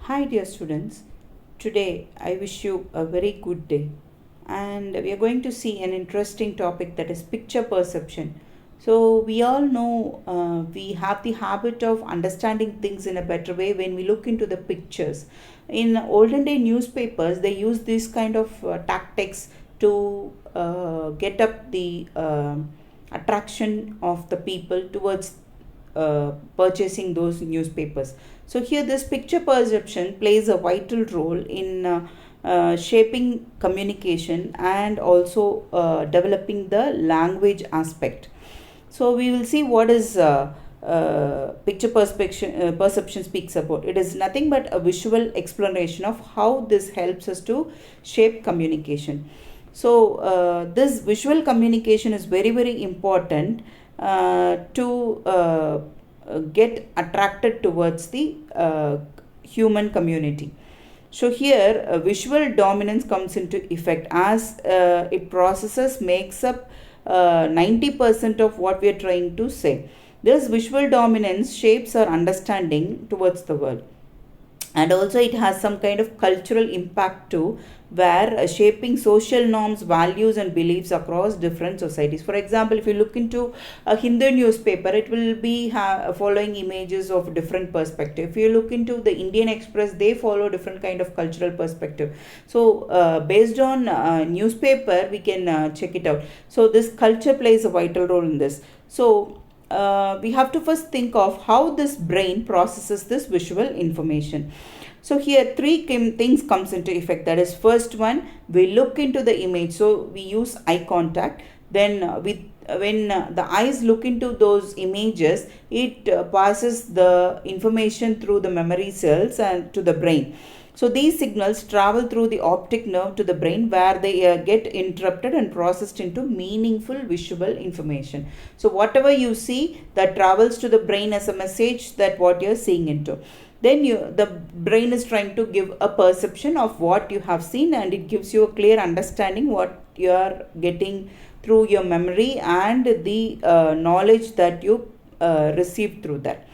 Hi, dear students. Today, I wish you a very good day. And we are going to see an interesting topic, that is picture perception. So, we all know we have the habit of understanding things in a better way when we look into the pictures. In olden day newspapers, they use this kind of tactics to get up the attraction of the people towards purchasing those newspapers. So here this picture perception plays a vital role in shaping communication and also developing the language aspect. So we will see what is perception speaks about. It is nothing but a visual explanation of how this helps us to shape communication. So this visual communication is very very important to get attracted towards the human community. So here visual dominance comes into effect as it processes makes up 90% of what we are trying to say. This visual dominance shapes our understanding towards the world, and also it has some kind of cultural impact too, where shaping social norms, values and beliefs across different societies. For example, if you look into a Hindu newspaper, it will be following images of different perspective. If you look into the Indian Express, they follow different kind of cultural perspective. So based on newspaper, we can check it out. So this culture plays a vital role in this. So we have to first think of how this brain processes this visual information. So here things comes into effect. That is, first one, we look into the image. So we use eye contact. Then when the eyes look into those images, it passes the information through the memory cells and to the brain. So these signals travel through the optic nerve to the brain, where they get interpreted and processed into meaningful visual information. So whatever you see, that travels to the brain as a message that what you're seeing into. Then the brain is trying to give a perception of what you have seen, and it gives you a clear understanding what you are getting through your memory and the knowledge that you received through that.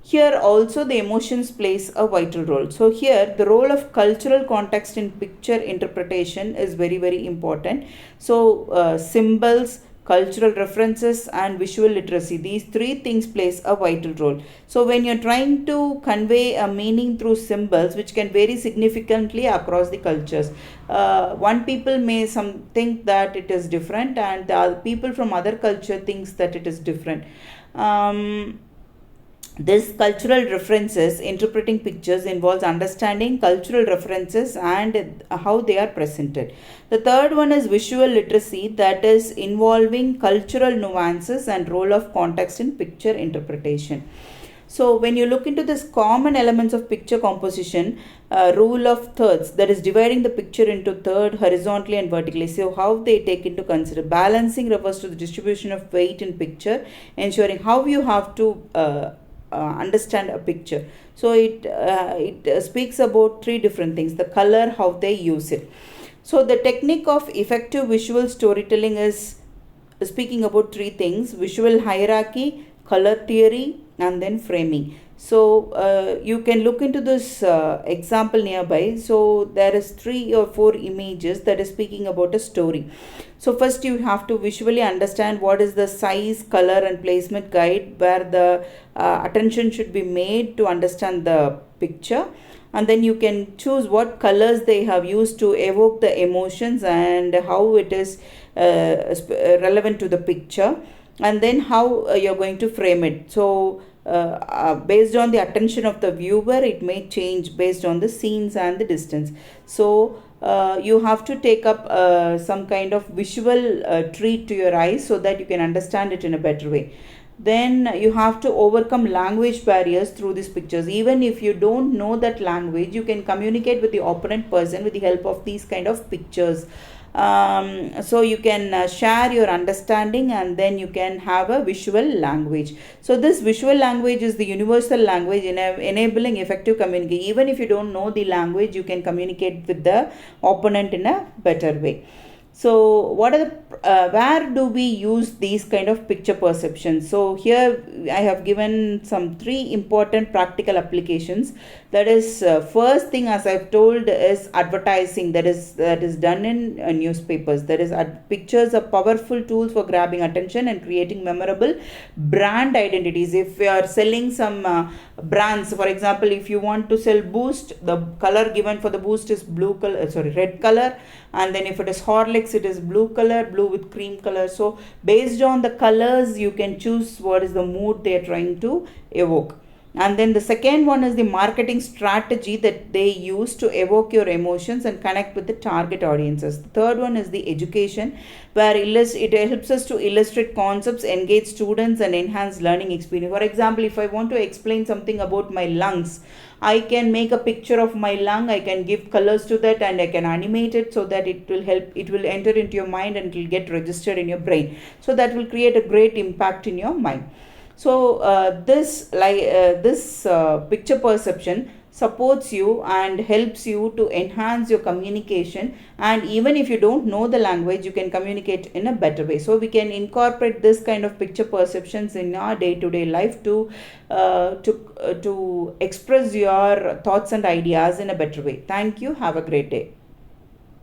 Here also the emotions plays a vital role. So here the role of cultural context in picture interpretation is very very important. So symbols, cultural references and visual literacy, these three things plays a vital role. So when you're trying to convey a meaning through symbols, which can vary significantly across the cultures, one people may think that it is different, and the people from other culture thinks that it is different. This cultural references interpreting pictures involves understanding cultural references and how they are presented. The third one is visual literacy, that is involving cultural nuances and role of context in picture interpretation. So when you look into this common elements of picture composition, rule of thirds, that is dividing the picture into third horizontally and vertically. So how they take into consider balancing refers to the distribution of weight in picture, ensuring how you have to understand a picture. So it speaks about three different things: the color, how they use it. So the technique of effective visual storytelling is speaking about three things: visual hierarchy, color theory and then framing. So you can look into this example nearby. So there is 3 or 4 images that is speaking about a story. So first you have to visually understand what is the size, color and placement guide, where the attention should be made to understand the picture. And then you can choose what colors they have used to evoke the emotions and how it is relevant to the picture, and then how you're going to frame it. So based on the attention of the viewer, it may change based on the scenes and the distance. So you have to take up some kind of visual treat to your eyes so that you can understand it in a better way. Then you have to overcome language barriers through these pictures. Even if you don't know that language, you can communicate with the opponent person with the help of these kind of pictures. So you can share your understanding, and then you can have a visual language. So this visual language is the universal language enabling effective communication. Even if you don't know the language, you can communicate with the opponent in a better way. So, what are the where do we use these kind of picture perceptions? So here I have given some three important practical applications. That is, first thing, as I've told, is advertising. That is done in newspapers. That is, pictures are powerful tools for grabbing attention and creating memorable brand identities. If we are selling some brands, for example, if you want to sell Boost, the color given for the Boost is blue color, sorry, red color, and then if it is Horlicks, it is blue color, blue with cream color. So based on the colors, you can choose what is the mood they are trying to evoke. And then the second one is the marketing strategy that they use to evoke your emotions and connect with the target audiences. The third one is the education, where it helps us to illustrate concepts, engage students, and enhance learning experience. For example, if I want to explain something about my lungs, I can make a picture of my lung, I can give colors to that, and I can animate it so that it will help, it will enter into your mind and it will get registered in your brain. So that will create a great impact in your mind. So this picture perception supports you and helps you to enhance your communication, and even if you don't know the language, you can communicate in a better way. So we can incorporate this kind of picture perceptions in our day-to-day life to express your thoughts and ideas in a better way. Thank you. Have a great day.